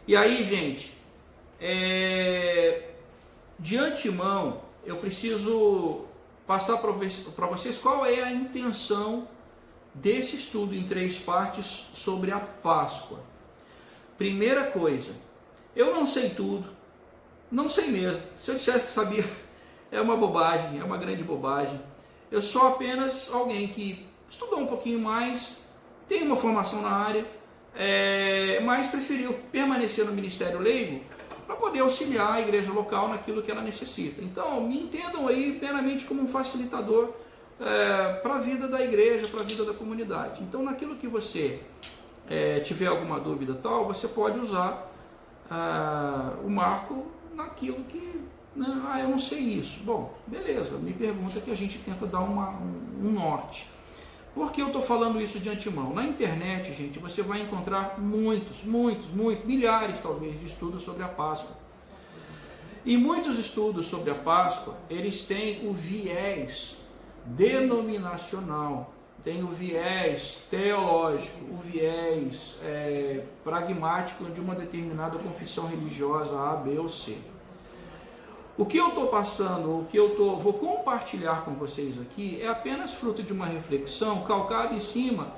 E aí, gente, de antemão, eu preciso passar para vocês qual é a intenção desse estudo em 3 partes sobre a Páscoa. Primeira coisa, eu não sei tudo, não sei mesmo. Se eu dissesse que sabia, é uma bobagem, é uma grande bobagem. Eu sou apenas alguém que estudou um pouquinho mais, tem uma formação na área, mas preferiu permanecer no ministério leigo para poder auxiliar a igreja local naquilo que ela necessita. Então, me entendam aí plenamente como um facilitador para a vida da igreja, para a vida da comunidade. Então, naquilo que você tiver alguma dúvida tal, você pode usar o Marco naquilo que, né, eu não sei isso. Bom, beleza, me pergunta que a gente tenta dar um norte. Por que eu estou falando isso de antemão? Na internet, gente, você vai encontrar muitos, milhares talvez de estudos sobre a Páscoa. E muitos estudos sobre a Páscoa, eles têm o viés denominacional, tem o viés teológico, o viés pragmático de uma determinada confissão religiosa A, B ou C. O que eu estou passando, o que eu vou compartilhar com vocês aqui é apenas fruto de uma reflexão calcada em cima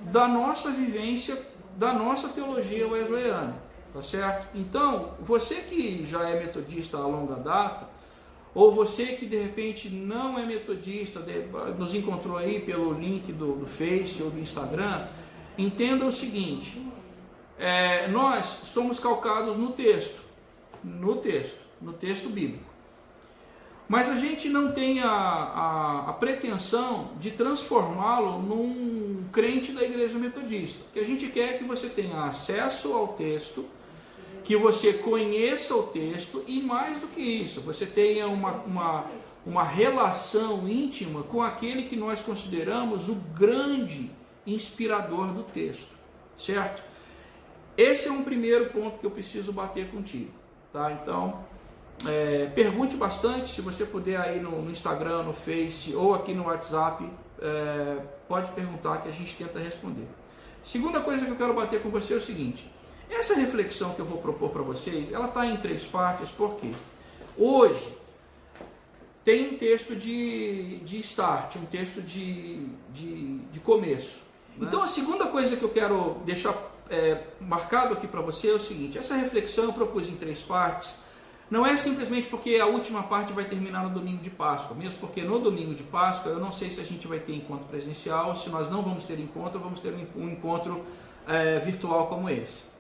da nossa vivência, da nossa teologia wesleyana, tá certo? Então, você que já é metodista a longa data, ou você que de repente não é metodista, nos encontrou aí pelo link do Face ou do Instagram, entenda o seguinte, nós somos calcados no texto bíblico. Mas a gente não tem a pretensão de transformá-lo num crente da igreja metodista. O que a gente quer é que você tenha acesso ao texto, que você conheça o texto e, mais do que isso, você tenha uma relação íntima com aquele que nós consideramos o grande inspirador do texto, certo? Esse é um primeiro ponto que eu preciso bater contigo, tá? Então, pergunte bastante, se você puder aí no Instagram, no Face ou aqui no WhatsApp, pode perguntar que a gente tenta responder. Segunda coisa que eu quero bater com você é o seguinte, essa reflexão que eu vou propor para vocês, ela está em 3 partes, porque hoje tem um texto de start, um texto de começo. Né? Então a segunda coisa que eu quero deixar marcado aqui para você é o seguinte, essa reflexão eu propus em 3 partes, não é simplesmente porque a última parte vai terminar no domingo de Páscoa, mesmo porque no domingo de Páscoa eu não sei se a gente vai ter encontro presencial, se nós não vamos ter encontro, vamos ter um encontro virtual como esse.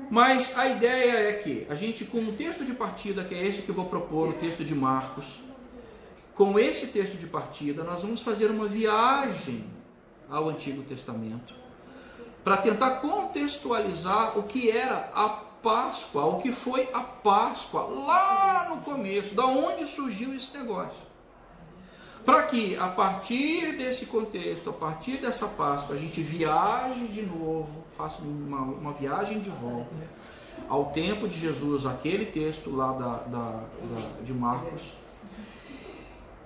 Mas a ideia é que a gente, com um texto de partida, que é esse que eu vou propor, o texto de Marcos, com esse texto de partida, nós vamos fazer uma viagem ao Antigo Testamento, para tentar contextualizar o que era a Páscoa, o que foi a Páscoa lá no começo, da onde surgiu esse negócio. Para que a partir desse contexto, a partir dessa Páscoa, a gente viaje de novo, faça uma viagem de volta ao tempo de Jesus, aquele texto lá de Marcos.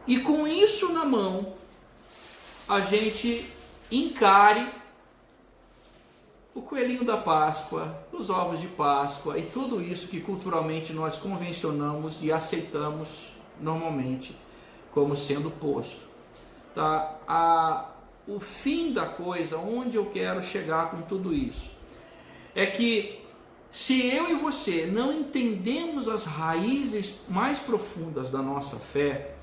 E com isso na mão, a gente encare o coelhinho da Páscoa, os ovos de Páscoa e tudo isso que culturalmente nós convencionamos e aceitamos normalmente como sendo posto. Tá? O fim da coisa, onde eu quero chegar com tudo isso, é que se eu e você não entendemos as raízes mais profundas da nossa fé,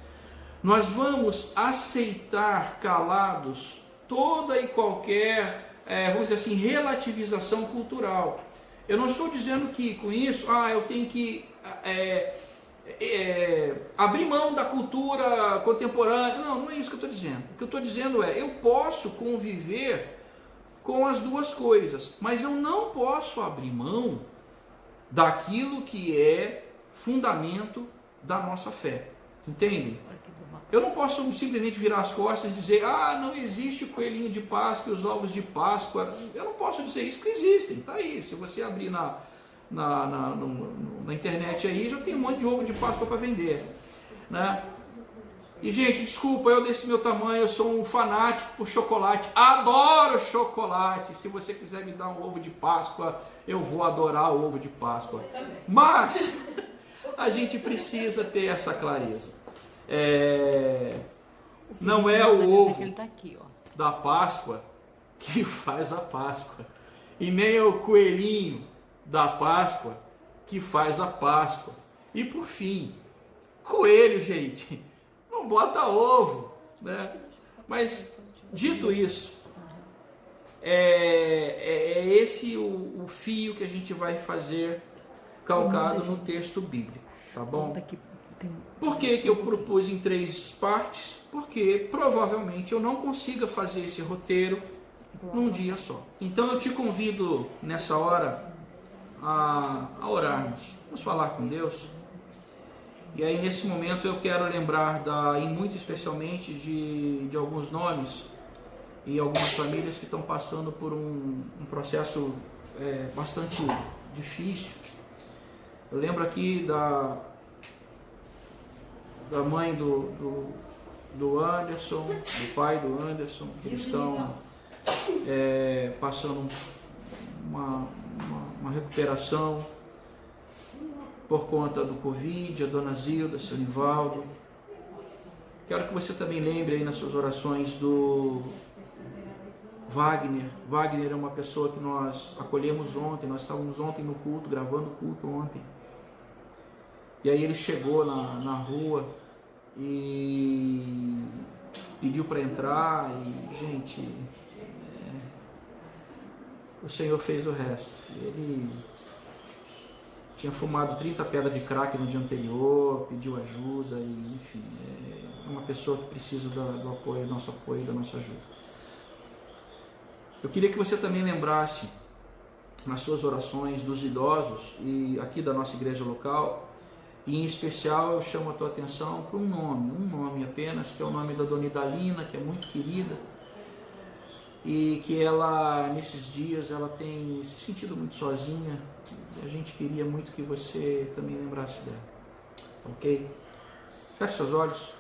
nós vamos aceitar calados toda e qualquer vamos dizer assim, relativização cultural. Eu não estou dizendo que com isso, eu tenho que abrir mão da cultura contemporânea. Não é isso que eu estou dizendo. O que eu estou dizendo é, eu posso conviver com as duas coisas, mas eu não posso abrir mão daquilo que é fundamento da nossa fé. Entendem? Eu não posso simplesmente virar as costas e dizer, não existe o coelhinho de Páscoa e os ovos de Páscoa. Eu não posso dizer isso, porque existem, está aí. Se você abrir na internet aí, já tem um monte de ovo de Páscoa para vender. Né? E, gente, desculpa, eu desse meu tamanho, eu sou um fanático por chocolate, adoro chocolate. Se você quiser me dar um ovo de Páscoa, eu vou adorar o ovo de Páscoa. Mas a gente precisa ter essa clareza. Não é o ovo da Páscoa que faz a Páscoa, e nem é o coelhinho da Páscoa que faz a Páscoa. E por fim, coelho, gente, não bota ovo, né? Mas dito isso, é esse o fio que a gente vai fazer calcado no texto bíblico, tá bom? Por que eu propus em 3 partes? Porque provavelmente eu não consiga fazer esse roteiro num dia só. Então eu te convido nessa hora a orarmos. Vamos falar com Deus. E aí nesse momento eu quero lembrar e muito especialmente de alguns nomes e algumas famílias que estão passando por um processo bastante difícil. Eu lembro aqui da mãe do Anderson, do pai do Anderson, que eles estão passando uma recuperação por conta do Covid, a dona Zilda, seu Nivaldo. Quero que você também lembre aí nas suas orações do Wagner. Wagner é uma pessoa que nós acolhemos ontem, nós estávamos ontem no culto, gravando o culto ontem. E aí ele chegou na rua e pediu para entrar e, gente, o Senhor fez o resto. Ele tinha fumado 30 pedras de crack no dia anterior, pediu ajuda e, enfim, é uma pessoa que precisa do apoio, da nossa ajuda. Eu queria que você também lembrasse nas suas orações dos idosos e aqui da nossa igreja local, e em especial eu chamo a tua atenção para um nome apenas, que é o nome da dona Idalina, que é muito querida, e que ela, nesses dias, ela tem se sentido muito sozinha, e a gente queria muito que você também lembrasse dela, ok? Feche seus olhos,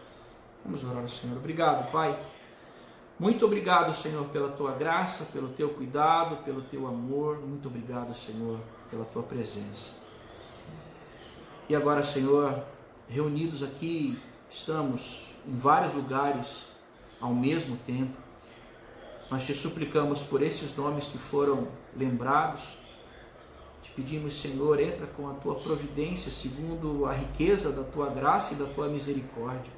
vamos orar ao Senhor. Obrigado, Pai, muito obrigado, Senhor, pela tua graça, pelo teu cuidado, pelo teu amor, muito obrigado, Senhor, pela tua presença. E agora, Senhor, reunidos aqui, estamos em vários lugares ao mesmo tempo. Nós te suplicamos por esses nomes que foram lembrados. Te pedimos, Senhor, entra com a tua providência segundo a riqueza da tua graça e da tua misericórdia.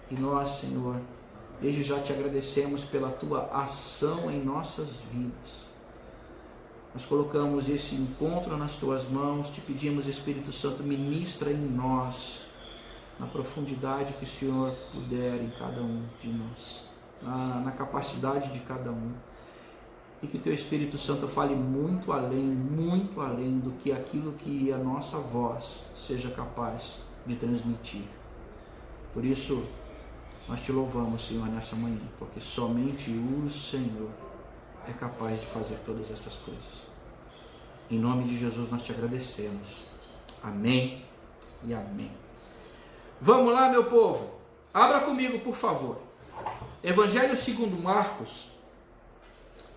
E nós, Senhor, desde já te agradecemos pela tua ação em nossas vidas. Nós colocamos esse encontro nas tuas mãos, te pedimos, Espírito Santo, ministra em nós, na profundidade que o Senhor puder em cada um de nós, na capacidade de cada um, e que o teu Espírito Santo fale muito além do que aquilo que a nossa voz seja capaz de transmitir. Por isso, nós te louvamos, Senhor, nessa manhã, porque somente o Senhor é capaz de fazer todas essas coisas. Em nome de Jesus nós te agradecemos. Amém e amém. Vamos lá, meu povo. Abra comigo, por favor. Evangelho segundo Marcos.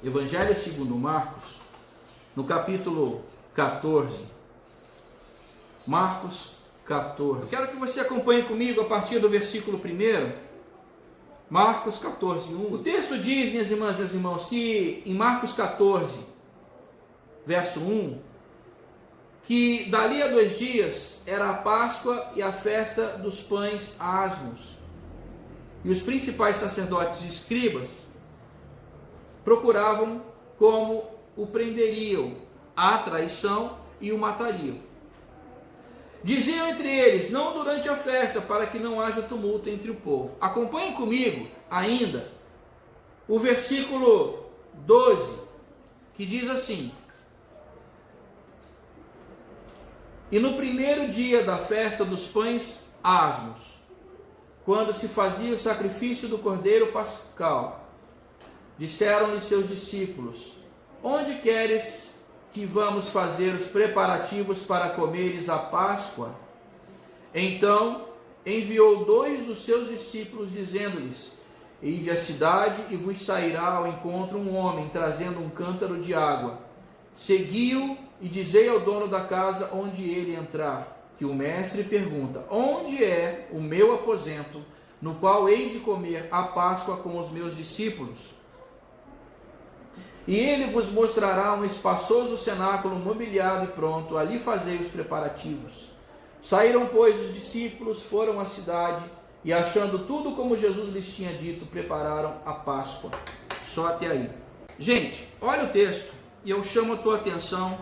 Evangelho segundo Marcos, no capítulo 14. Marcos 14. Eu quero que você acompanhe comigo a partir do versículo 1. Marcos 14, 1. O texto diz, minhas irmãs, meus irmãos, que em Marcos 14, verso 1, que dali a 2 dias era a Páscoa e a festa dos pães asmos. E os principais sacerdotes e escribas procuravam como o prenderiam à traição e o matariam. Diziam entre eles, não durante a festa, para que não haja tumulto entre o povo. Acompanhem comigo ainda o versículo 12, que diz assim: e no primeiro dia da festa dos pães asmos, quando se fazia o sacrifício do cordeiro pascal, disseram-lhe seus discípulos, onde queres que vamos fazer os preparativos para comeres a Páscoa? Então enviou 2 dos seus discípulos, dizendo-lhes: ide à cidade e vos sairá ao encontro um homem trazendo um cântaro de água. Segui-o e dizei ao dono da casa onde ele entrar, que o mestre pergunta: onde é o meu aposento, no qual hei de comer a Páscoa com os meus discípulos? E ele vos mostrará um espaçoso cenáculo mobiliado e pronto, ali fazei os preparativos. Saíram, pois, os discípulos, foram à cidade, e achando tudo como Jesus lhes tinha dito, prepararam a Páscoa. Só até aí. Gente, olha o texto, e eu chamo a tua atenção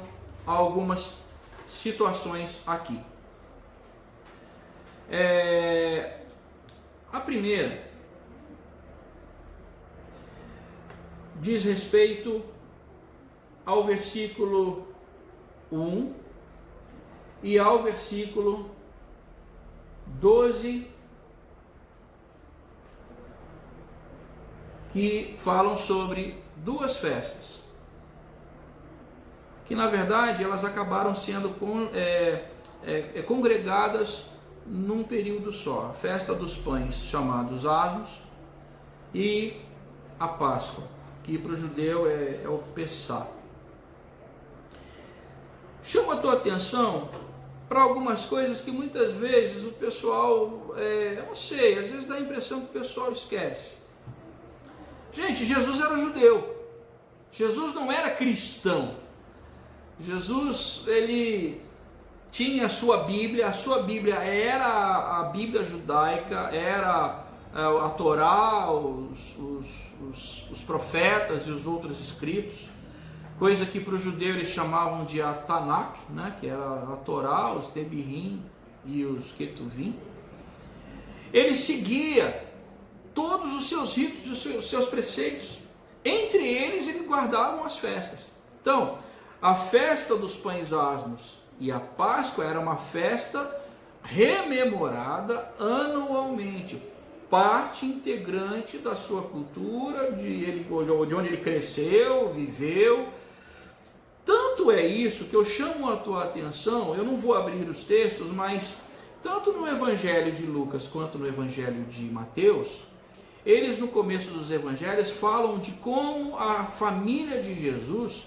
a algumas situações aqui. A primeira diz respeito ao versículo 1 e ao versículo 12, que falam sobre 2 festas, que na verdade elas acabaram sendo congregadas num período só: a festa dos pães, chamados asmos, e a Páscoa, que para o judeu é o Pessá. Chama a tua atenção para algumas coisas que muitas vezes o pessoal, eu não sei, às vezes dá a impressão que o pessoal esquece. Gente, Jesus era judeu, Jesus não era cristão. Jesus, ele tinha a sua Bíblia era a Bíblia judaica, era a Torá, os profetas e os outros escritos, coisa que para o judeu eles chamavam de a Tanakh, né, que era a Torá, os Debirim e os Ketuvim. Ele seguia todos os seus ritos, os seus preceitos. Entre eles, eles guardavam as festas. Então, a festa dos pães asmos e a Páscoa era uma festa rememorada anualmente, parte integrante da sua cultura, de onde ele cresceu, viveu. Tanto é isso que eu chamo a tua atenção, eu não vou abrir os textos, mas tanto no Evangelho de Lucas quanto no Evangelho de Mateus, eles no começo dos evangelhos falam de como a família de Jesus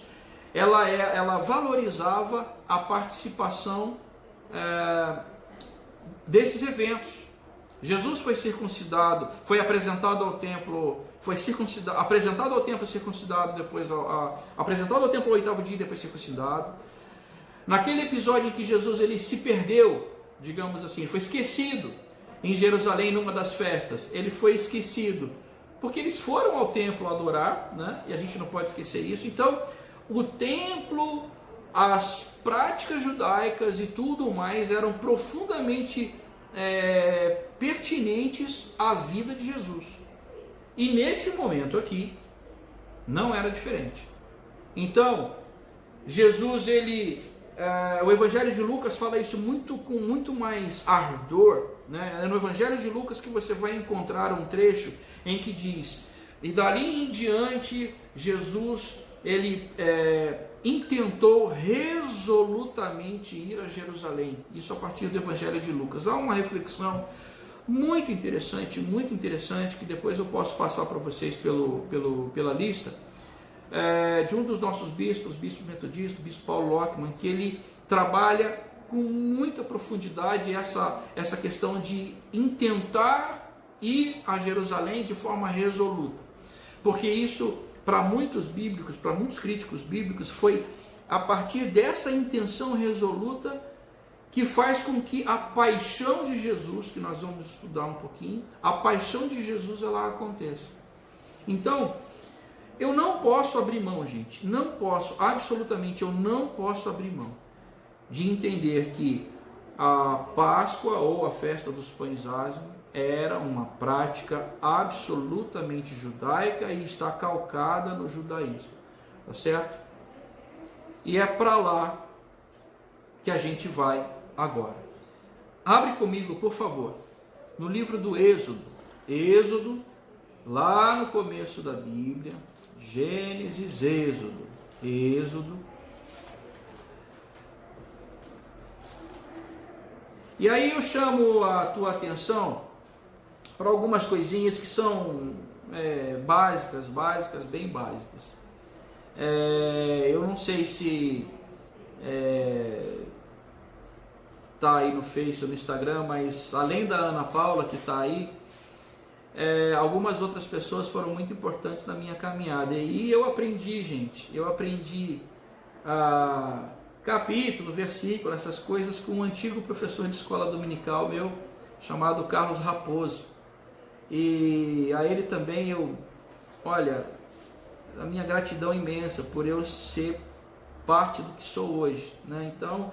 ela valorizava a participação desses eventos. Jesus foi circuncidado, foi apresentado ao templo, apresentado ao templo circuncidado, depois apresentado ao templo ao 8º dia, depois circuncidado. Naquele episódio em que Jesus ele se perdeu, digamos assim, foi esquecido em Jerusalém numa das festas, ele foi esquecido, porque eles foram ao templo adorar, né? E a gente não pode esquecer isso. Então, o templo, as práticas judaicas e tudo mais eram profundamente pertinentes à vida de Jesus. E nesse momento aqui, não era diferente. Então, Jesus, o Evangelho de Lucas fala isso com muito mais ardor, né? É no Evangelho de Lucas que você vai encontrar um trecho em que diz: e dali em diante Jesus ele intentou resolutamente ir a Jerusalém. Isso a partir do Evangelho de Lucas. Há uma reflexão muito interessante, que depois eu posso passar para vocês pela lista, de um dos nossos bispos, bispo metodista, o bispo Paulo Lockman, que ele trabalha com muita profundidade essa questão de intentar ir a Jerusalém de forma resoluta, porque isso, para muitos bíblicos, para muitos críticos bíblicos, foi a partir dessa intenção resoluta que faz com que a paixão de Jesus, que nós vamos estudar um pouquinho, a paixão de Jesus ela aconteça. Então, eu não posso abrir mão, gente, absolutamente eu não posso abrir mão de entender que a Páscoa ou a festa dos pães asmos era uma prática absolutamente judaica e está calcada no judaísmo, tá certo? E é para lá que a gente vai agora. Abre comigo, por favor, no livro do Êxodo, lá no começo da Bíblia, Gênesis, Êxodo. E aí eu chamo a tua atenção para algumas coisinhas que são básicas, bem básicas. Eu não sei se tá aí no Face ou no Instagram, mas além da Ana Paula que está aí, algumas outras pessoas foram muito importantes na minha caminhada. E eu aprendi, gente, capítulo, versículo, essas coisas com um antigo professor de escola dominical meu, chamado Carlos Raposo. E a ele também a minha gratidão imensa por eu ser parte do que sou hoje, né? Então,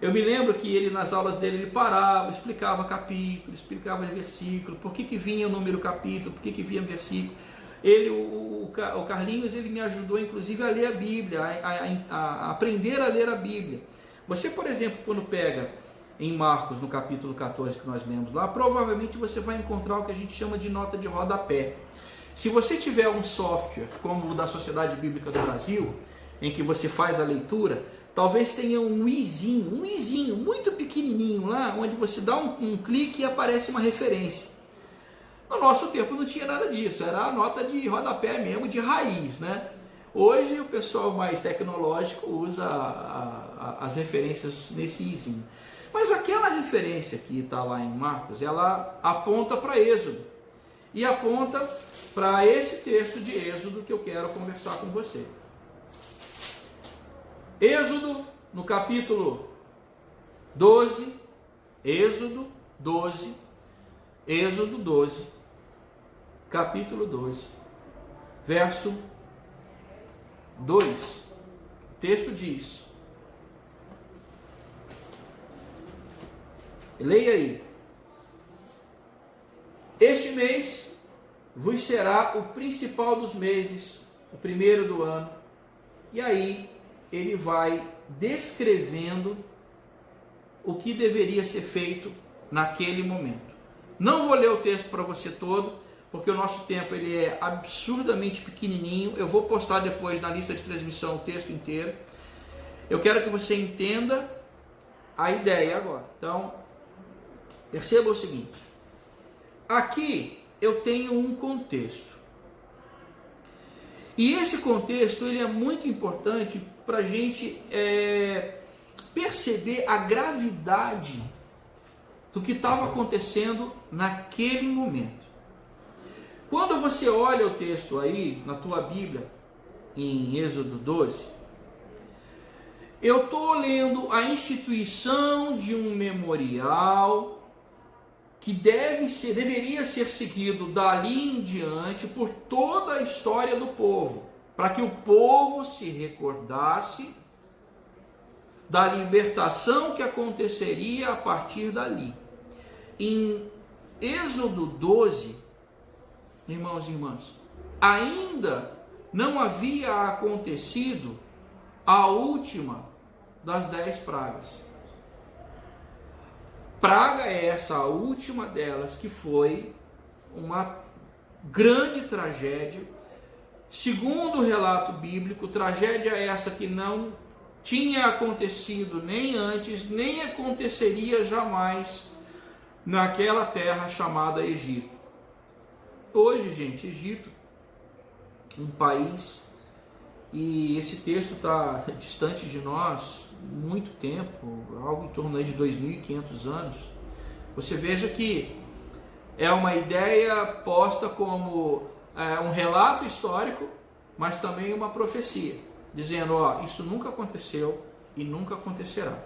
eu me lembro que ele, nas aulas dele, ele parava, explicava capítulo, explicava versículo, por que vinha o número capítulo, por que vinha versículo. O Carlinhos, ele me ajudou, inclusive, a ler a Bíblia, a aprender a ler a Bíblia. Você, por exemplo, quando pega em Marcos, no capítulo 14 que nós lemos lá, provavelmente você vai encontrar o que a gente chama de nota de rodapé. Se você tiver um software como o da Sociedade Bíblica do Brasil, em que você faz a leitura, talvez tenha um izinho muito pequenininho lá, onde você dá um clique e aparece uma referência. No nosso tempo não tinha nada disso, era a nota de rodapé mesmo, de raiz, né? Hoje o pessoal mais tecnológico usa as referências nesse izinho. Mas aquela referência que está lá em Marcos, ela aponta para Êxodo. E aponta para esse texto de Êxodo que eu quero conversar com você. Êxodo, no capítulo 12, Êxodo 12, capítulo 12, verso 2. O texto diz, leia aí: este mês vos será o principal dos meses, o primeiro do ano. E aí ele vai descrevendo o que deveria ser feito naquele momento. Não vou ler o texto para você todo, porque o nosso tempo ele é absurdamente pequenininho. Eu vou postar depois na lista de transmissão o texto inteiro. Eu quero que você entenda a ideia agora. Então, perceba o seguinte. Aqui eu tenho um contexto. E esse contexto ele é muito importante para a gente perceber a gravidade do que estava acontecendo naquele momento. Quando você olha o texto aí na tua Bíblia, em Êxodo 12, eu estou lendo a instituição de um memorial que deveria ser seguido dali em diante por toda a história do povo, para que o povo se recordasse da libertação que aconteceria a partir dali. Em Êxodo 12, irmãos e irmãs, ainda não havia acontecido a última das 10 pragas. Praga é essa, a última delas, que foi uma grande tragédia. Segundo o relato bíblico, tragédia essa que não tinha acontecido nem antes, nem aconteceria jamais naquela terra chamada Egito. Hoje, gente, Egito, um país, e esse texto está distante de nós muito tempo, algo em torno de 2.500 anos. Você veja que é uma ideia posta como um relato histórico, mas também uma profecia, dizendo, isso nunca aconteceu e nunca acontecerá.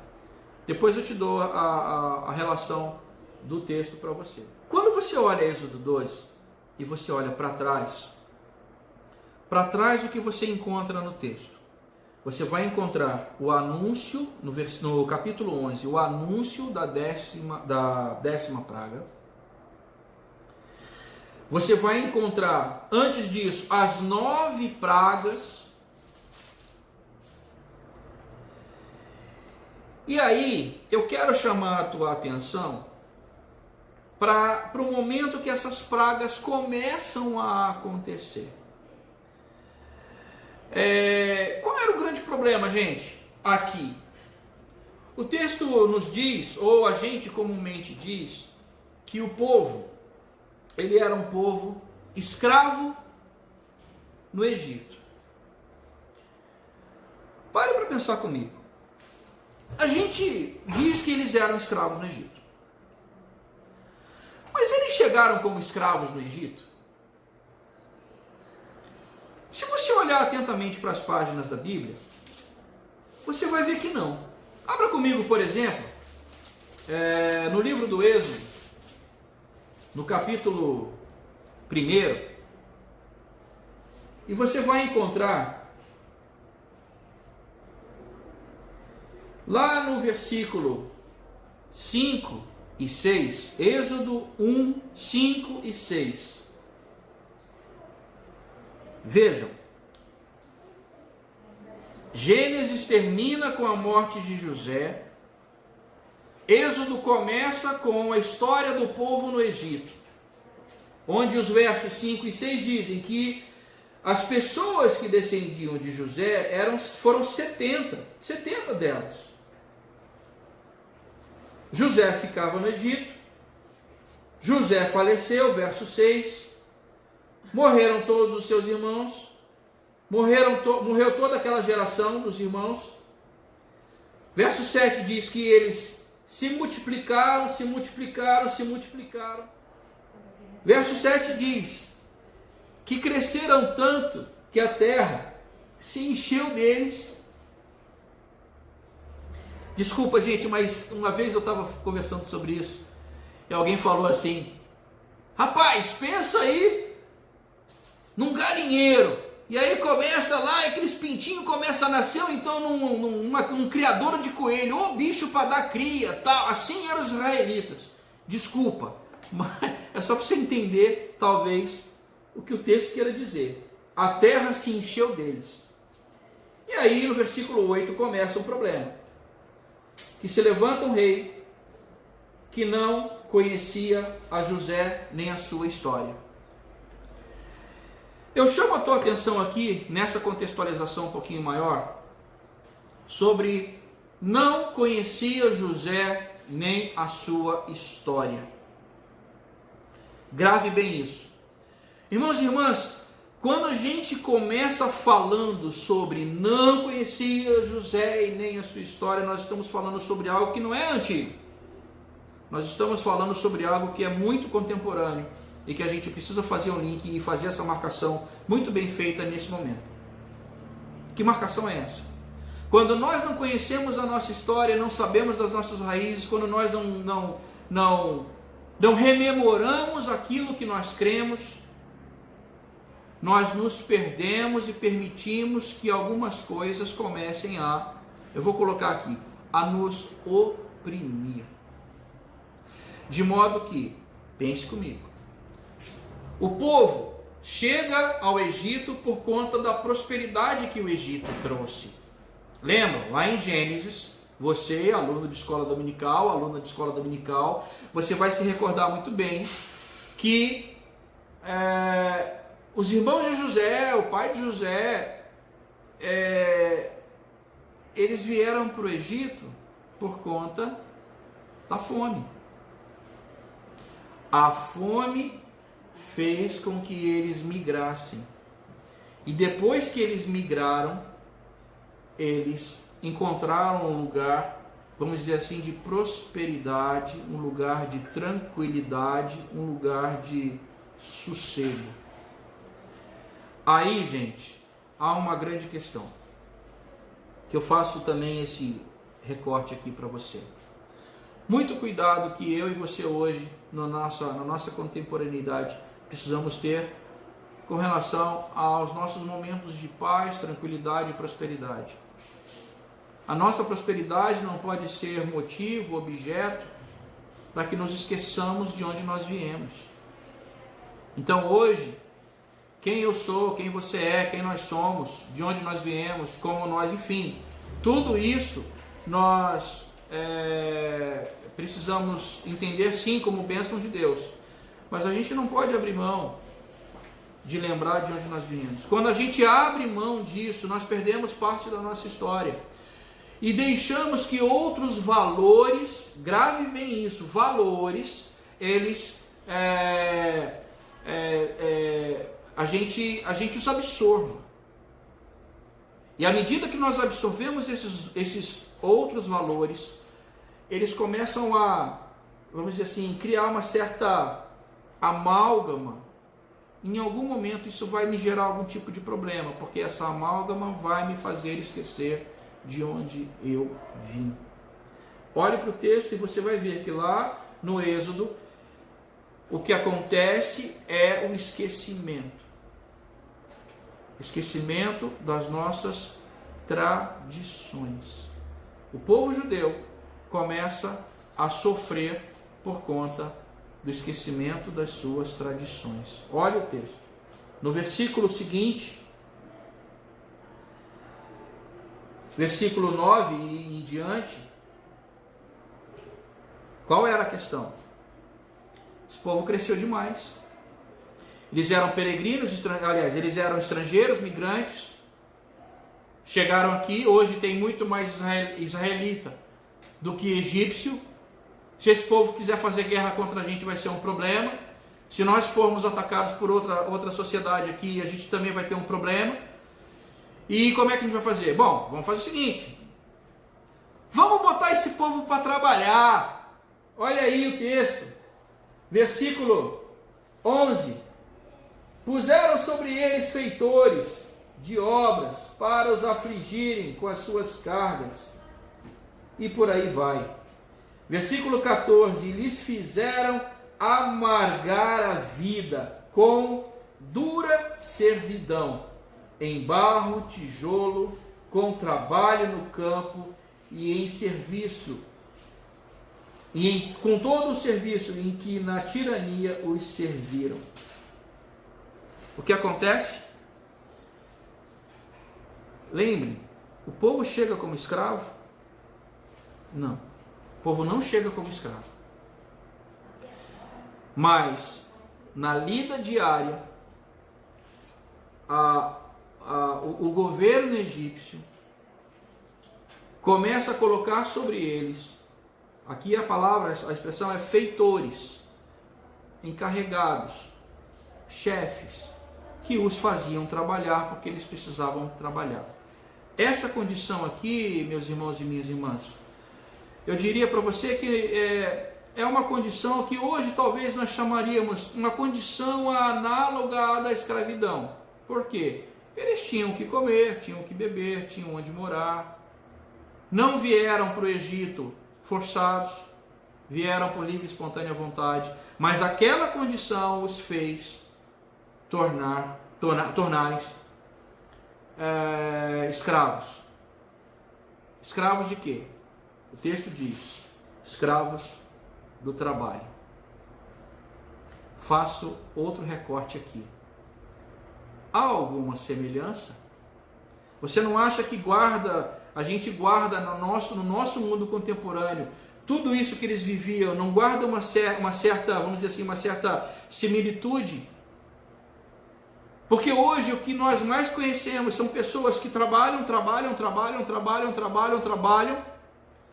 Depois eu te dou a relação do texto para você. Quando você olha Êxodo 12 e você olha para trás o que você encontra no texto? Você vai encontrar o anúncio, no capítulo 11, o anúncio da décima praga. Você vai encontrar, antes disso, as 9 pragas. E aí, eu quero chamar a tua atenção para o momento que essas pragas começam a acontecer. Qual era o grande problema, gente? Aqui. O texto nos diz, ou a gente comumente diz, que o povo, ele era um povo escravo no Egito. Pare para pensar comigo. A gente diz que eles eram escravos no Egito. Mas eles chegaram como escravos no Egito? Se você olhar atentamente para as páginas da Bíblia, você vai ver que não. Abra comigo, por exemplo, no livro do Êxodo, no capítulo 1, e você vai encontrar lá no versículo 5 e 6, Êxodo 1, 5 e 6. Vejam, Gênesis termina com a morte de José, Êxodo começa com a história do povo no Egito, onde os versos 5 e 6 dizem que as pessoas que descendiam de José foram 70 delas. José ficava no Egito, José faleceu, verso 6, morreram todos os seus irmãos, morreu toda aquela geração dos irmãos. Verso 7 diz que eles se multiplicaram. Verso 7 diz que cresceram tanto que a terra se encheu deles. Desculpa, gente, mas uma vez eu estava conversando sobre isso e alguém falou assim: rapaz, pensa aí num galinheiro, e aí começa lá, aqueles pintinhos começam a nascer, então num criador de coelho, ou bicho para dar cria, tal. Assim eram os israelitas. Desculpa, mas é só para você entender, talvez, o que o texto queira dizer. A terra se encheu deles. E aí no versículo 8 começa um problema. Que se levanta um rei que não conhecia a José nem a sua história. Eu chamo a tua atenção aqui, nessa contextualização um pouquinho maior, sobre não conhecia José nem a sua história. Grave bem isso. Irmãos e irmãs, quando a gente começa falando sobre não conhecia José e nem a sua história, nós estamos falando sobre algo que não é antigo. Nós estamos falando sobre algo que é muito contemporâneo e que a gente precisa fazer um link e fazer essa marcação muito bem feita nesse momento. Que marcação é essa? Quando nós não conhecemos a nossa história, não sabemos das nossas raízes, quando nós não rememoramos aquilo que nós cremos, nós nos perdemos e permitimos que algumas coisas comecem eu vou colocar aqui, a nos oprimir. De modo que, pense comigo, o povo chega ao Egito por conta da prosperidade que o Egito trouxe. Lembram? Lá em Gênesis, você, aluno de escola dominical, aluna de escola dominical, você vai se recordar muito bem que os irmãos de José, o pai de José, eles vieram para o Egito por conta da fome. A fome fez com que eles migrassem. E depois que eles migraram, eles encontraram um lugar, vamos dizer assim, de prosperidade, um lugar de tranquilidade, um lugar de sossego. Aí, gente, há uma grande questão, que eu faço também esse recorte aqui para você. Muito cuidado que eu e você hoje, na nossa contemporaneidade, precisamos ter com relação aos nossos momentos de paz, tranquilidade e prosperidade. A nossa prosperidade não pode ser motivo, objeto, para que nos esqueçamos de onde nós viemos. Então hoje, quem eu sou, quem você é, quem nós somos, de onde nós viemos, como nós, enfim, tudo isso nós precisamos entender sim como bênção de Deus, mas a gente não pode abrir mão de lembrar de onde nós viemos. Quando a gente abre mão disso, nós perdemos parte da nossa história. e deixamos que outros valores, grave bem isso, valores, eles a gente os absorva. E à medida que nós absorvemos esses outros valores, eles começam a, vamos dizer assim, criar uma certa amálgama. Em algum momento isso vai me gerar algum tipo de problema, porque essa amálgama vai me fazer esquecer de onde eu vim. Olhe para o texto e você vai ver que lá no Êxodo, o que acontece é o esquecimento. Esquecimento das nossas tradições. O povo judeu começa a sofrer por conta do esquecimento das suas tradições. Olha o texto. No versículo seguinte, versículo 9 e em diante, qual era a questão? Esse povo cresceu demais. Eles eram peregrinos, aliás, eles eram estrangeiros, migrantes, chegaram aqui, hoje tem muito mais israelita do que egípcio. Se esse povo quiser fazer guerra contra a gente, vai ser um problema. Se nós formos atacados por outra sociedade aqui, a gente também vai ter um problema. E como é que a gente vai fazer? Bom, vamos fazer o seguinte, vamos botar esse povo para trabalhar. Olha aí o texto, versículo 11. Puseram sobre eles feitores de obras para os afligirem com as suas cargas. E por aí vai. Versículo 14. Lhes fizeram amargar a vida com dura servidão, em barro, tijolo, com trabalho no campo e em serviço, com todo o serviço em que na tirania os serviram. O que acontece? Lembre, o povo chega como escravo? Não, o povo não chega como escravo. Mas, na lida diária, o governo egípcio começa a colocar sobre eles, aqui a palavra, a expressão é feitores, encarregados, chefes, que os faziam trabalhar porque eles precisavam trabalhar. Essa condição aqui, meus irmãos e minhas irmãs, eu diria para você que é uma condição que hoje talvez nós chamaríamos uma condição análoga à da escravidão. Por quê? Eles tinham que comer, tinham que beber, tinham onde morar. Não vieram para o Egito forçados, vieram por livre e espontânea vontade, mas aquela condição os fez tornarem-se escravos. Escravos de quê? O texto diz: escravos do trabalho. Faço outro recorte aqui. Há alguma semelhança? Você não acha que a gente guarda no nosso mundo contemporâneo, tudo isso que eles viviam, não guarda uma certa, vamos dizer assim, uma certa similitude? Porque hoje o que nós mais conhecemos são pessoas que trabalham,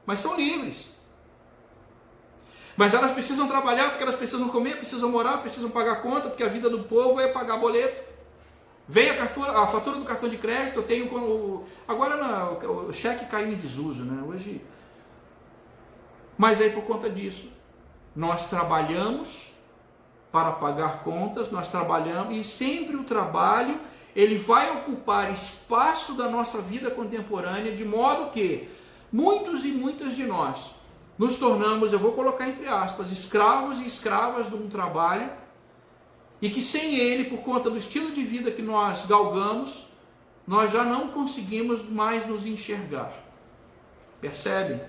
mas são livres. Mas elas precisam trabalhar porque elas precisam comer, precisam morar, precisam pagar conta, porque a vida do povo é pagar boleto. Vem a fatura do cartão de crédito, eu tenho agora o cheque caiu em desuso, né? Hoje. Mas aí por conta disso, nós trabalhamos para pagar contas, nós trabalhamos, e sempre o trabalho, ele vai ocupar espaço da nossa vida contemporânea, de modo que muitos e muitas de nós nos tornamos, eu vou colocar entre aspas, escravos e escravas de um trabalho, e que sem ele, por conta do estilo de vida que nós galgamos, nós já não conseguimos mais nos enxergar. Percebem?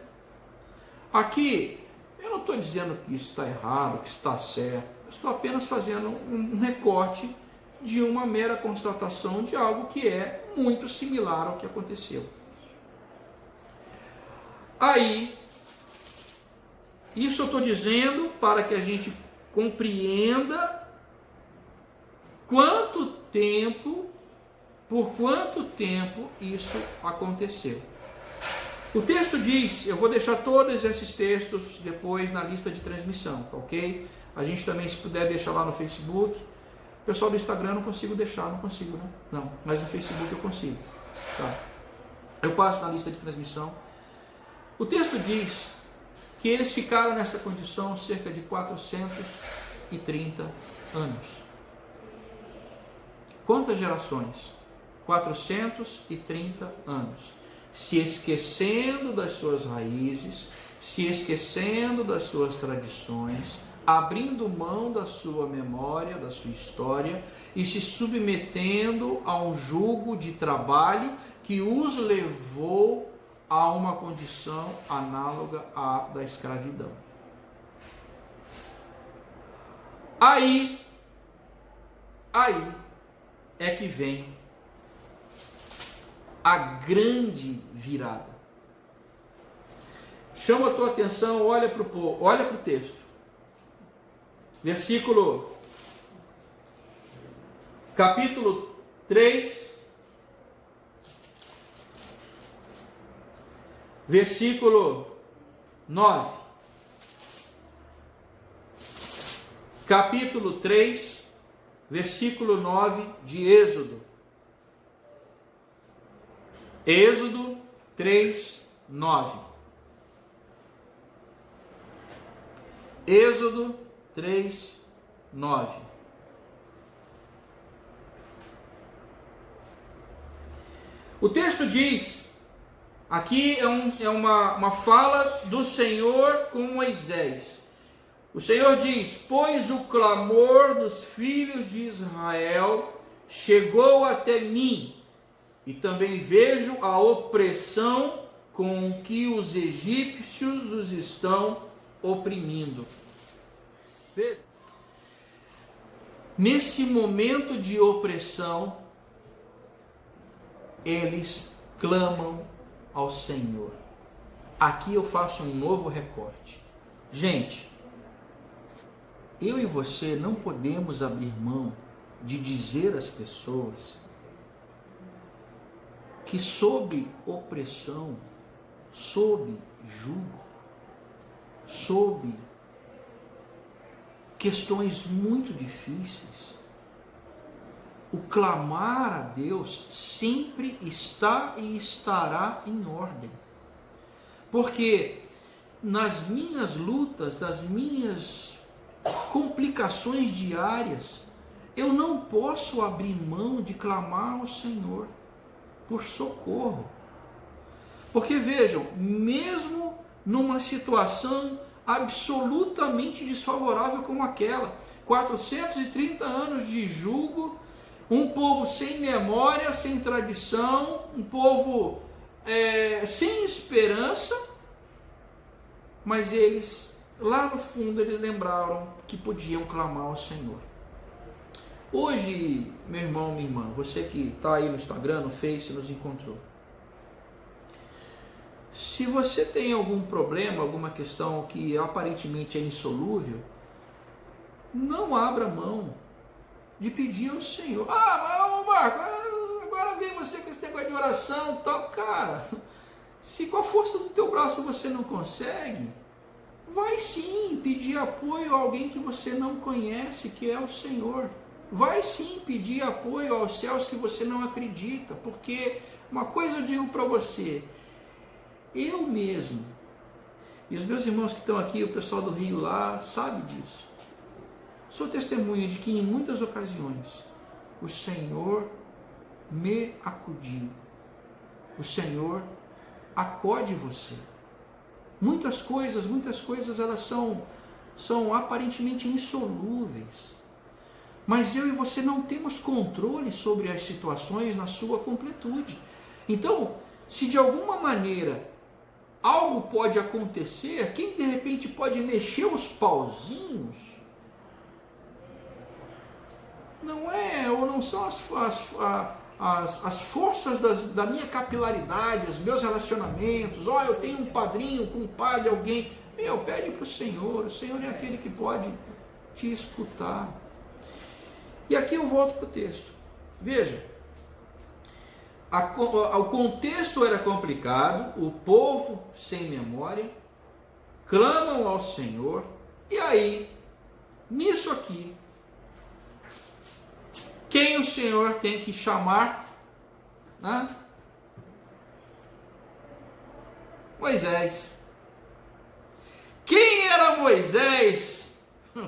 Aqui, eu não estou dizendo que isso está errado, que isso está certo. Eu estou apenas fazendo um recorte de uma mera constatação de algo que é muito similar ao que aconteceu. Aí, isso eu estou dizendo para que a gente compreenda por quanto tempo isso aconteceu. O texto diz, eu vou deixar todos esses textos depois na lista de transmissão, tá ok? A gente também, se puder, deixar lá no Facebook. O pessoal do Instagram eu não consigo deixar, não consigo, né? Não, mas no Facebook eu consigo. Tá? Eu passo na lista de transmissão. O texto diz que eles ficaram nessa condição cerca de 430 anos. Quantas gerações? 430 anos. Se esquecendo das suas raízes, se esquecendo das suas tradições, abrindo mão da sua memória, da sua história e se submetendo a um jugo de trabalho que os levou a uma condição análoga à da escravidão. Aí é que vem a grande virada. Chama a tua atenção, olha para o texto. Capítulo 3, versículo 9. Capítulo 3, versículo 9 de Êxodo. Êxodo 3, 9. Êxodo 3, 9. O texto diz, aqui é uma fala do Senhor com Moisés. O Senhor diz, pois o clamor dos filhos de Israel chegou até mim, e também vejo a opressão com que os egípcios os estão oprimindo. Nesse momento de opressão, eles clamam ao Senhor. Aqui eu faço um novo recorte. Gente, eu e você não podemos abrir mão de dizer às pessoas que sob opressão, sob jugo, sob questões muito difíceis, o clamar a Deus sempre está e estará em ordem. Porque nas minhas lutas, nas minhas complicações diárias, eu não posso abrir mão de clamar ao Senhor por socorro. Porque vejam, mesmo numa situação absolutamente desfavorável como aquela, 430 anos de jugo, um povo sem memória, sem tradição, um povo sem esperança, mas eles, lá no fundo, eles lembraram que podiam clamar ao Senhor. Hoje, meu irmão, minha irmã, você que está aí no Instagram, no Face, nos encontrou. Se você tem algum problema, alguma questão que aparentemente é insolúvel, não abra mão de pedir ao Senhor. Mas Marco, agora vem você com esse negócio de oração e tal. Cara, se com a força do teu braço você não consegue, vai sim pedir apoio a alguém que você não conhece, que é o Senhor. Vai sim pedir apoio aos céus que você não acredita, porque uma coisa eu digo para você, eu mesmo, e os meus irmãos que estão aqui, o pessoal do Rio lá, sabe disso. Sou testemunha de que em muitas ocasiões o Senhor me acudiu. O Senhor acode você. Muitas coisas elas são aparentemente insolúveis. Mas eu e você não temos controle sobre as situações na sua completude. Então, se de alguma maneira algo pode acontecer, quem de repente pode mexer os pauzinhos, não são as forças da minha capilaridade, os meus relacionamentos. Eu tenho um padrinho, um compadre, alguém. Pede para o Senhor é aquele que pode te escutar. E aqui eu volto para o texto. Veja, O contexto era complicado, o povo sem memória, clamam ao Senhor, e aí, nisso aqui, quem o Senhor tem que chamar? Né? Moisés. Quem era Moisés?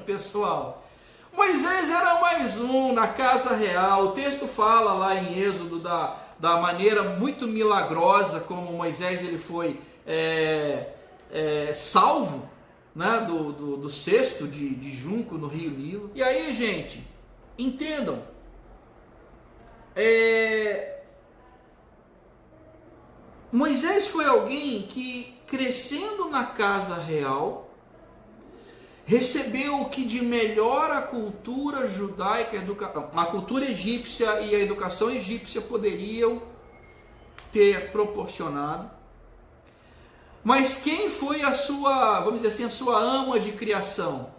Pessoal, Moisés era mais um na casa real. O texto fala lá em Êxodo da maneira muito milagrosa como Moisés ele foi salvo, né, do cesto de junco no rio Nilo. E aí, gente, entendam, Moisés foi alguém que, crescendo na casa real, recebeu o que de melhor a cultura judaica, a cultura egípcia e a educação egípcia poderiam ter proporcionado. Mas quem foi a sua, vamos dizer assim, a sua ama de criação?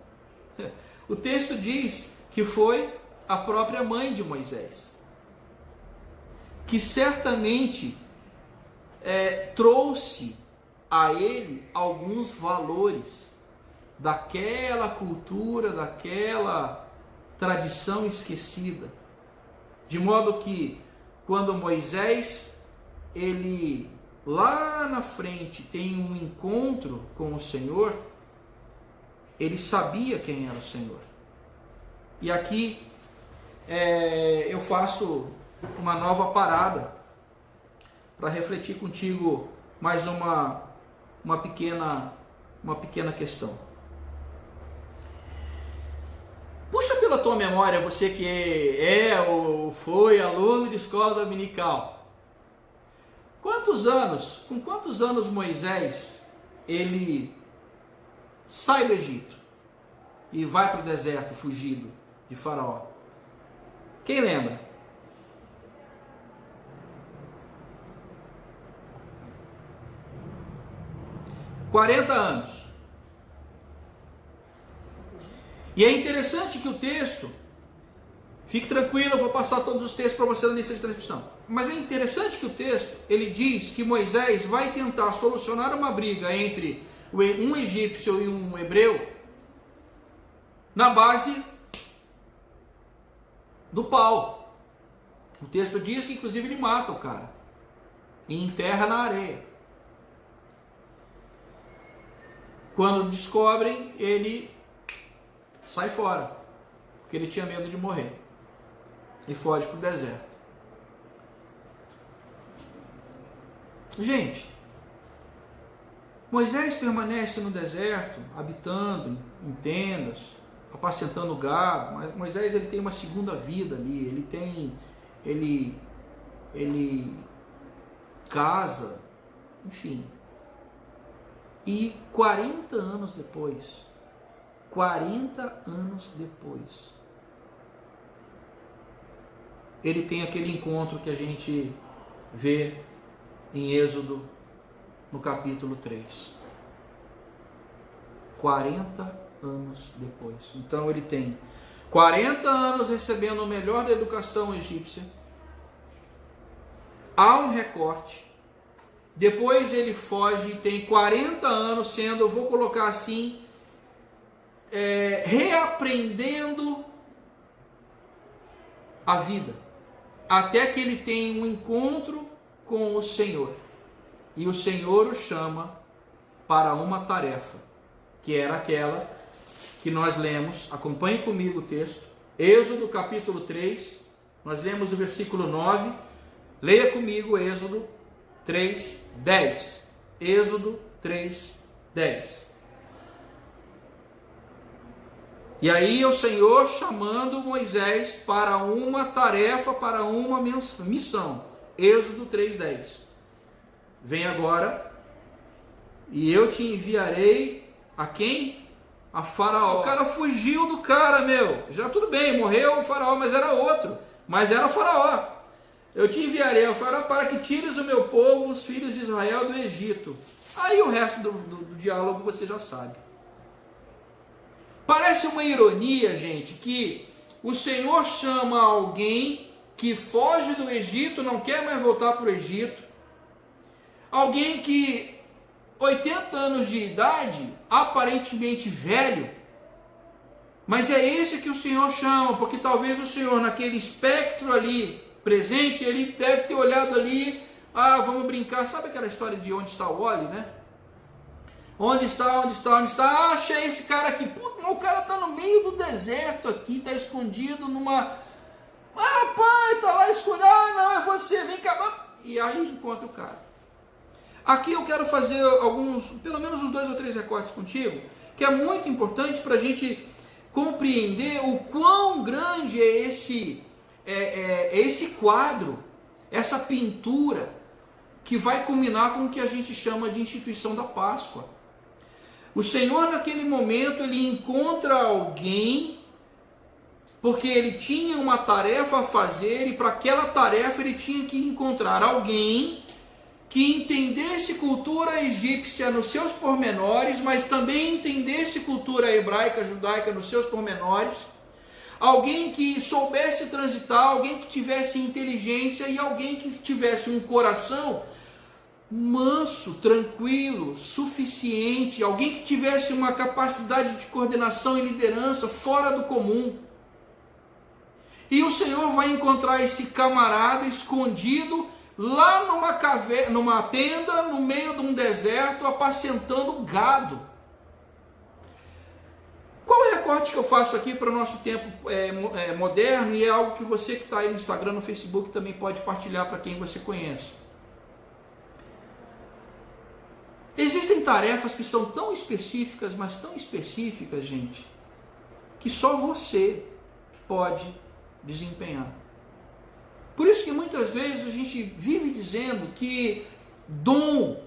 O texto diz que foi a própria mãe de Moisés, que certamente trouxe a ele alguns valores daquela cultura, daquela tradição esquecida, de modo que quando Moisés, ele lá na frente tem um encontro com o Senhor, ele sabia quem era o Senhor. E aqui eu faço uma nova parada para refletir contigo mais uma pequena questão. Puxa pela tua memória, você que ou foi aluno de escola dominical. Com quantos anos Moisés, ele sai do Egito e vai para o deserto fugido de Faraó? Quem lembra? $40. E é interessante que o texto, fique tranquilo, eu vou passar todos os textos para você na lista de transmissão. Mas é interessante que o texto, ele diz que Moisés vai tentar solucionar uma briga entre um egípcio e um hebreu na base do pau. O texto diz que inclusive ele mata o cara e enterra na areia. Quando descobrem, ele sai fora, porque ele tinha medo de morrer, e foge para o deserto. Gente, Moisés permanece no deserto, habitando em tendas, apacentando gado. Mas Moisés, ele tem uma segunda vida ali, ele casa, enfim. E 40 anos depois, ele tem aquele encontro que a gente vê em Êxodo, no capítulo 3. 40 anos depois. Então ele tem 40 anos recebendo o melhor da educação egípcia. Há um recorte. Depois ele foge e tem 40 anos sendo, eu vou colocar assim, reaprendendo a vida. Até que ele tem um encontro com o Senhor. E o Senhor o chama para uma tarefa, que era aquela que nós lemos. Acompanhe comigo o texto. Êxodo capítulo 3, nós lemos o versículo 9. Leia comigo Êxodo 3:10. Êxodo 3:10. E aí o Senhor chamando Moisés para uma tarefa, para uma missão. Êxodo 3:10. Vem agora, e eu te enviarei a quem? A Faraó. O cara fugiu do cara, meu. Já tudo bem, morreu o Faraó, mas era outro. Mas era Faraó. Eu te enviarei a Faraó para que tires o meu povo, os filhos de Israel, do Egito. Aí o resto do diálogo você já sabe. Parece uma ironia, gente, que o Senhor chama alguém que foge do Egito, não quer mais voltar para o Egito. Alguém que 80 anos de idade, aparentemente velho, mas é esse que o Senhor chama, porque talvez o Senhor, naquele espectro ali presente, ele deve ter olhado ali, vamos brincar, sabe aquela história de onde está o Wally, né? Onde está? Achei esse cara aqui. Puta, mas o cara está no meio do deserto aqui, está escondido numa... pai, está lá escondido, não, é você, vem cá. E aí encontra o cara. Aqui eu quero fazer pelo menos uns 2 ou 3 recortes contigo, que é muito importante para a gente compreender o quão grande é esse quadro, essa pintura, que vai culminar com o que a gente chama de instituição da Páscoa. O Senhor, naquele momento, ele encontra alguém, porque ele tinha uma tarefa a fazer, e para aquela tarefa ele tinha que encontrar alguém que entendesse cultura egípcia nos seus pormenores, mas também entendesse cultura hebraica, judaica nos seus pormenores, alguém que soubesse transitar, alguém que tivesse inteligência e alguém que tivesse um coração manso, tranquilo, suficiente, alguém que tivesse uma capacidade de coordenação e liderança fora do comum. E o Senhor vai encontrar esse camarada escondido lá numa tenda, no meio de um deserto, apacentando gado. Qual o recorte que eu faço aqui para o nosso tempo moderno, e é algo que você que está aí no Instagram, no Facebook, também pode partilhar para quem você conhece. Existem tarefas que são tão específicas, mas tão específicas, gente, que só você pode desempenhar. Por isso que muitas vezes a gente vive dizendo que dom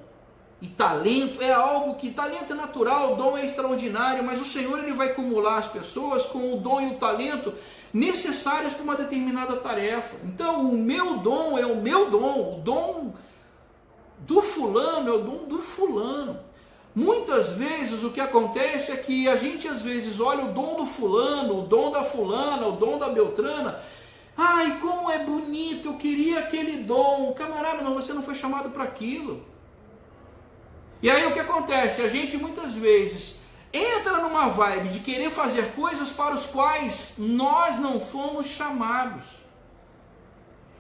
e talento é algo que, talento é natural, dom é extraordinário, mas o Senhor ele vai acumular as pessoas com o dom e o talento necessários para uma determinada tarefa. Então o meu dom é o meu dom, o dom do fulano é o dom do fulano. Muitas vezes o que acontece é que a gente às vezes olha o dom do fulano, o dom da fulana, o dom da beltrana. Ai, como é bonito, eu queria aquele dom. Camarada, mas você não foi chamado para aquilo. E aí o que acontece? A gente muitas vezes entra numa vibe de querer fazer coisas para os quais nós não fomos chamados.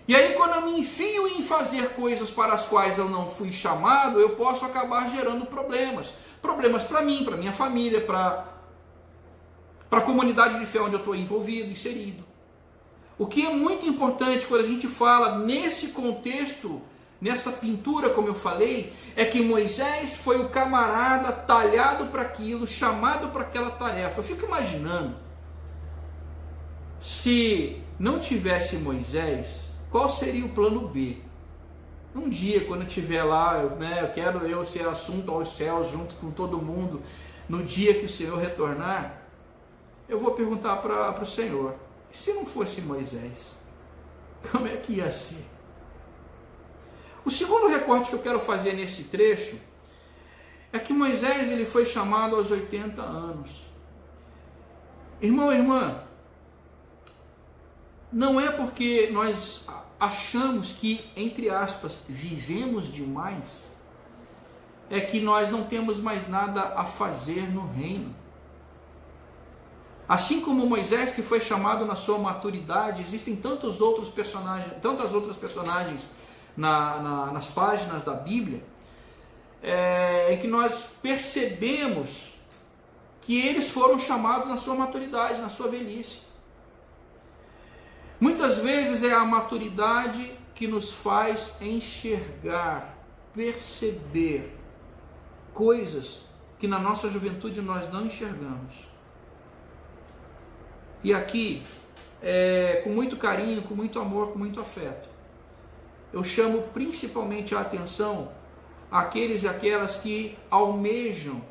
E aí quando eu me enfio em fazer coisas para as quais eu não fui chamado, eu posso acabar gerando problemas. Problemas para mim, para minha família, para a comunidade de fé onde eu estou envolvido, inserido. O que é muito importante quando a gente fala nesse contexto, nessa pintura, como eu falei, é que Moisés foi o camarada talhado para aquilo, chamado para aquela tarefa. Eu fico imaginando, se não tivesse Moisés, qual seria o plano B? Um dia, quando eu estiver lá, eu quero ser assunto aos céus junto com todo mundo, no dia que o Senhor retornar, eu vou perguntar para o Senhor, e se não fosse Moisés, como é que ia ser? O segundo recorte que eu quero fazer nesse trecho é que Moisés ele foi chamado aos 80 anos. Irmão e irmã, não é porque nós achamos que, entre aspas, vivemos demais, é que nós não temos mais nada a fazer no reino. Assim como Moisés, que foi chamado na sua maturidade, existem tantas outras personagens nas páginas da Bíblia, em que nós percebemos que eles foram chamados na sua maturidade, na sua velhice. Muitas vezes é a maturidade que nos faz enxergar, perceber coisas que na nossa juventude nós não enxergamos. E aqui, com muito carinho, com muito amor, com muito afeto, eu chamo principalmente a atenção àqueles e aquelas que almejam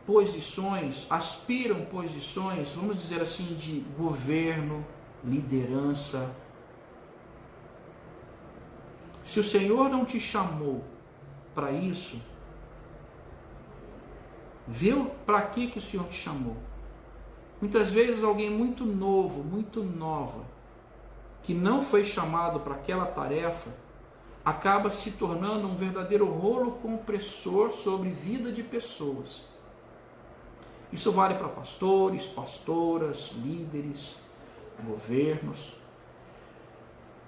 posições, aspiram posições, vamos dizer assim, de governo, liderança. Se o Senhor não te chamou para isso, vê para que o Senhor te chamou. Muitas vezes alguém muito novo, muito nova, que não foi chamado para aquela tarefa, acaba se tornando um verdadeiro rolo compressor sobre vida de pessoas. Isso vale para pastores, pastoras, líderes, governos.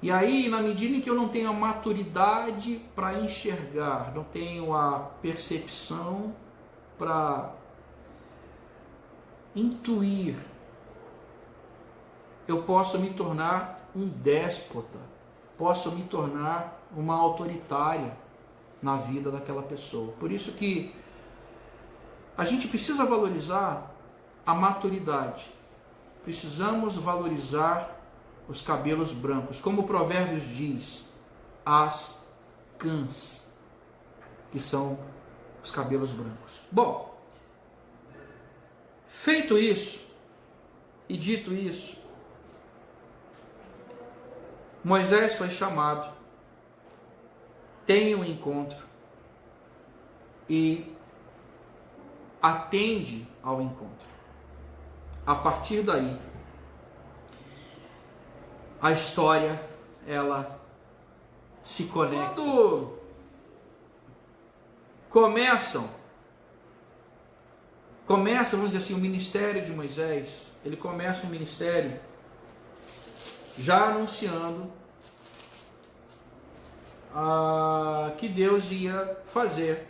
E aí, na medida em que eu não tenho a maturidade para enxergar, não tenho a percepção para intuir, eu posso me tornar um déspota, posso me tornar uma autoritária na vida daquela pessoa. Por isso que a gente precisa valorizar a maturidade. Precisamos valorizar os cabelos brancos. Como o Provérbios diz, as cãs, que são os cabelos brancos. Bom, feito isso e dito isso, Moisés foi chamado, tem um encontro e atende ao encontro. A partir daí, a história, ela se conecta. Quando começa, vamos dizer assim, o ministério de Moisés, ele começa o ministério já anunciando que Deus ia fazer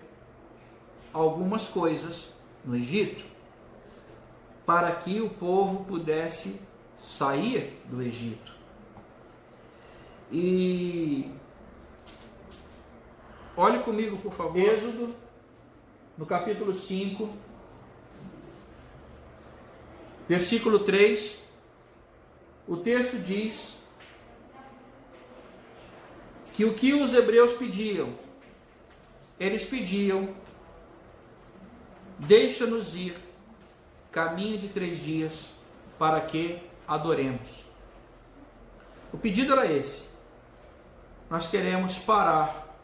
algumas coisas no Egito, para que o povo pudesse sair do Egito. E olhe comigo, por favor, Êxodo, no capítulo 5, versículo 3, o texto diz que o que os hebreus pediam, eles pediam: deixa-nos ir caminho de 3 dias para que adoremos. O pedido era esse: nós queremos parar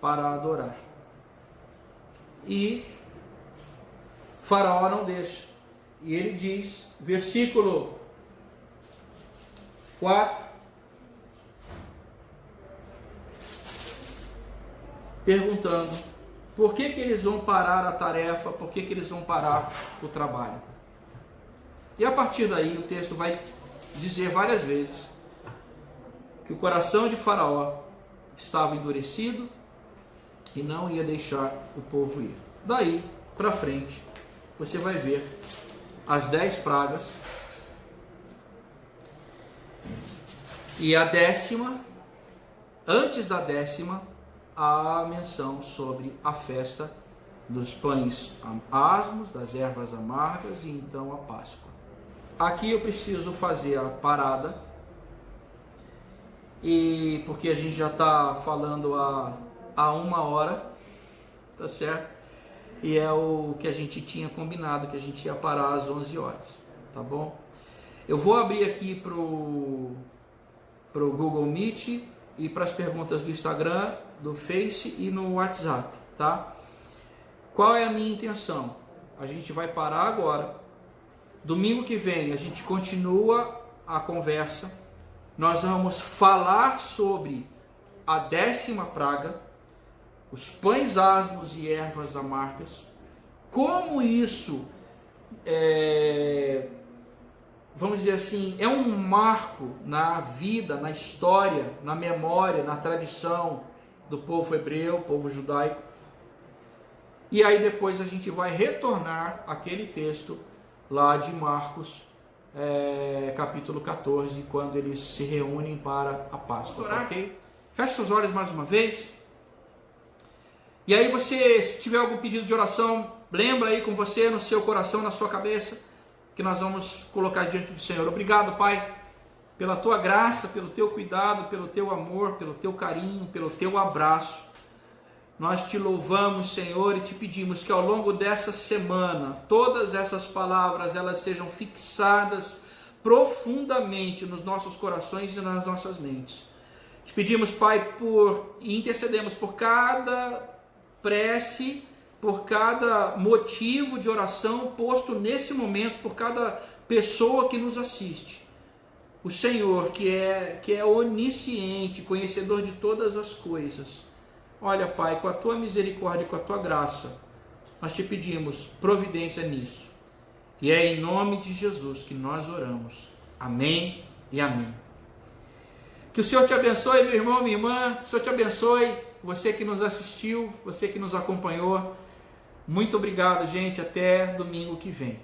para adorar. E Faraó não deixa. E ele diz, versículo 4, perguntando por que eles vão parar a tarefa, por que eles vão parar o trabalho. E a partir daí o texto vai dizer várias vezes que o coração de Faraó estava endurecido e não ia deixar o povo ir. Daí para frente você vai ver as 10 pragas e a 10ª, antes da 10ª, a menção sobre a festa dos pães asmos, das ervas amargas e então a Páscoa. Aqui eu preciso fazer a parada, e porque a gente já está falando há 1 hora, tá certo? E é o que a gente tinha combinado, que a gente ia parar às 11 horas, tá bom? Eu vou abrir aqui pro Google Meet e para as perguntas do Instagram, do Face e no WhatsApp, tá? Qual é a minha intenção? A gente vai parar agora. Domingo que vem a gente continua a conversa. Nós vamos falar sobre a 10ª praga, os pães asmos e ervas amargas, como isso vamos dizer assim, é um marco na vida, na história, na memória, na tradição do povo hebreu, povo judaico. E aí depois a gente vai retornar àquele texto lá de Marcos, capítulo 14, quando eles se reúnem para a Páscoa, ok? Feche seus olhos mais uma vez. E aí você, se tiver algum pedido de oração, lembra aí com você, no seu coração, na sua cabeça, que nós vamos colocar diante do Senhor. Obrigado, Pai, pela Tua graça, pelo Teu cuidado, pelo Teu amor, pelo Teu carinho, pelo Teu abraço. Nós Te louvamos, Senhor, e Te pedimos que ao longo dessa semana, todas essas palavras, elas sejam fixadas profundamente nos nossos corações e nas nossas mentes. Te pedimos, Pai, e intercedemos por cada prece, por cada motivo de oração posto nesse momento, por cada pessoa que nos assiste. O Senhor, que é onisciente, conhecedor de todas as coisas. Olha, Pai, com a tua misericórdia e com a tua graça, nós te pedimos providência nisso. E é em nome de Jesus que nós oramos. Amém e amém. Que o Senhor te abençoe, meu irmão, minha irmã. Que o Senhor te abençoe. Você que nos assistiu, você que nos acompanhou. Muito obrigado, gente. Até domingo que vem.